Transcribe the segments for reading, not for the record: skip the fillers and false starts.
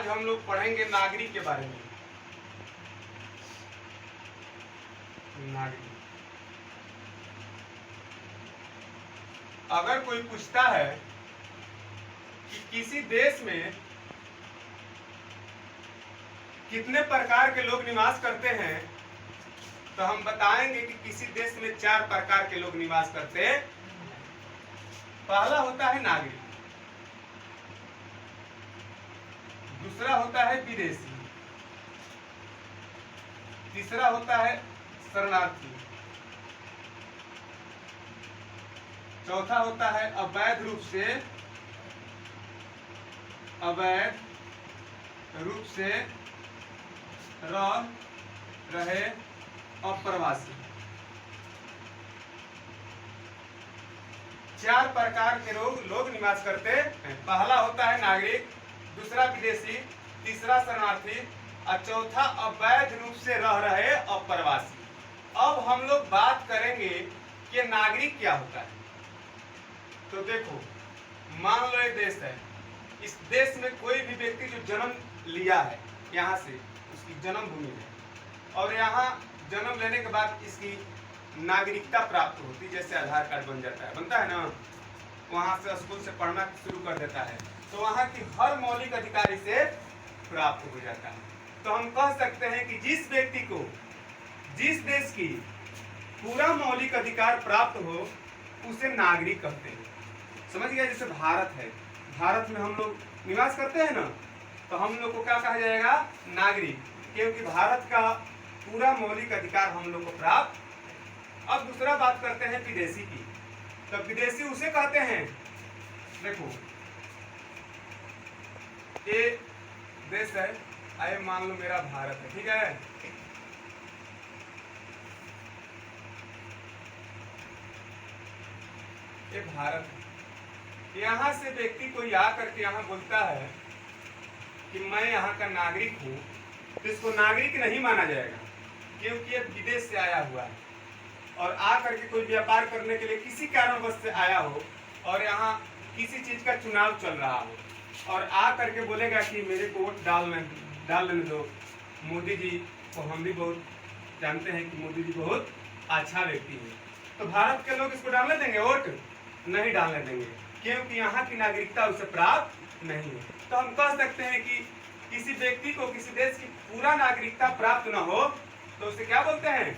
आज हम लोग पढ़ेंगे नागरिक के बारे में। नागरिक, अगर कोई पूछता है कि किसी देश में कितने प्रकार के लोग निवास करते हैं, तो हम बताएंगे कि किसी देश में 4 प्रकार के लोग निवास करते हैं। पहला होता है नागरिक, दूसरा होता है विदेशी, तीसरा होता है शरणार्थी, चौथा होता है अवैध रूप से रह रहे अप्रवासी। 4 प्रकार के लोग निवास करते हैं। पहला होता है नागरिक, दूसरा विदेशी, तीसरा शरणार्थी और चौथा अवैध रूप से रह रहे अप्रवासी। अब हम लोग बात करेंगे कि नागरिक क्या होता है। तो देखो, मान लो एक देश है, इस देश में कोई भी व्यक्ति जो जन्म लिया है यहाँ से, उसकी जन्मभूमि है, और यहाँ जन्म लेने के बाद इसकी नागरिकता प्राप्त होती है, जैसे आधार कार्ड बनता है ना, वहाँ से स्कूल से पढ़ना शुरू कर देता है, तो वहाँ की हर मौलिक अधिकार इसे प्राप्त हो जाता है। तो हम कह सकते हैं कि जिस व्यक्ति को जिस देश की पूरा मौलिक अधिकार प्राप्त हो उसे नागरिक कहते हैं। समझ गया? जैसे भारत है, भारत में हम लोग निवास करते हैं ना, तो हम लोग को क्या कहा जाएगा? नागरिक, क्योंकि भारत का पूरा मौलिक अधिकार हम लोग को प्राप्त। अब दूसरा बात करते हैं विदेशी की। तो विदेशी उसे कहते हैं, देखो ये देश है, आए मान लो मेरा भारत है, ठीक है, ये भारत है। यहाँ से व्यक्ति कोई आकर के यहाँ बोलता है कि मैं यहाँ का नागरिक हूँ, तो इसको नागरिक नहीं माना जाएगा, क्योंकि ये विदेश से आया हुआ है और आकर के कोई व्यापार करने के लिए किसी कारणवश से आया हो और यहाँ किसी चीज का चुनाव चल रहा हो और आ करके बोलेगा कि मेरे को वोट डाल लेने दो मोदी जी को। हम भी बहुत जानते हैं कि मोदी जी बहुत अच्छा व्यक्ति है, तो भारत के लोग इसको डालने देंगे? वोट नहीं डालने देंगे, क्योंकि यहाँ की नागरिकता उसे प्राप्त नहीं है। तो हम कह सकते हैं कि किसी व्यक्ति को किसी देश की पूरा नागरिकता प्राप्त न हो तो उसे क्या बोलते हैं?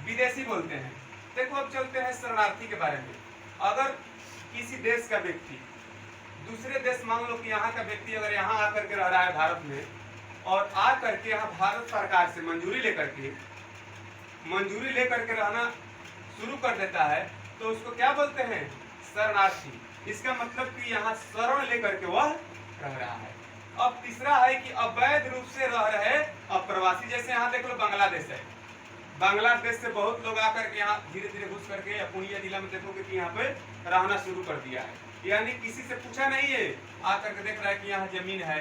विदेशी बोलते हैं। देखो, अब चलते हैं शरणार्थी के बारे में। अगर किसी देश का व्यक्ति दूसरे देश, मान लो कि यहाँ का व्यक्ति अगर यहाँ आकर के रह रहा है भारत में, और आकर के यहाँ भारत सरकार से मंजूरी लेकर के रहना शुरू कर देता है, तो उसको क्या बोलते हैं? शरणार्थी। इसका मतलब कि यहाँ शरण लेकर के वह रह रहा है। अब तीसरा है कि अवैध रूप से रह रहे अप्रवासी। जैसे यहाँ देख लो बांग्लादेश है, बांग्लादेश से बहुत लोग आकर के यहाँ धीरे धीरे घुस करके पूर्णिया जिला में देखोगे कि यहाँ पे रहना शुरू कर दिया है। यानी किसी से पूछा नहीं है, आकर के देख रहा है कि यहाँ जमीन है,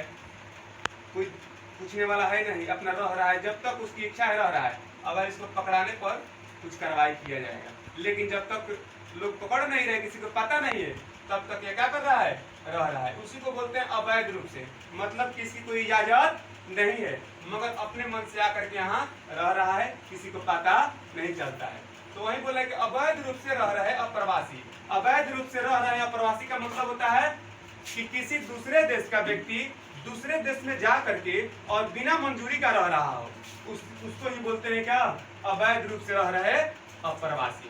कोई पूछने वाला है नहीं, अपना रह रहा है। जब तक उसकी इच्छा है रह रहा है, अगर इसको पकड़ाने पर कुछ कार्रवाई किया जाएगा, लेकिन जब तक लोग पकड़ नहीं रहे, किसी को पता नहीं है, तब तक ये क्या कर रहा है? रह रहा है। उसी को बोलते हैं अवैध रूप से, मतलब कि इसकी कोई इजाजत नहीं है, मगर अपने मन से आकर के यहाँ रह रहा है, किसी को पता नहीं चलता है। तो वही बोला कि अवैध रूप से रह रहे अप्रवासी। अवैध रूप से रह रहे अप्रवासी का मतलब होता है कि किसी दूसरे देश का व्यक्ति दूसरे देश में जा करके और बिना मंजूरी का रह रहा हो, उसको ही बोलते हैं क्या? अवैध रूप से रह रहे अप्रवासी।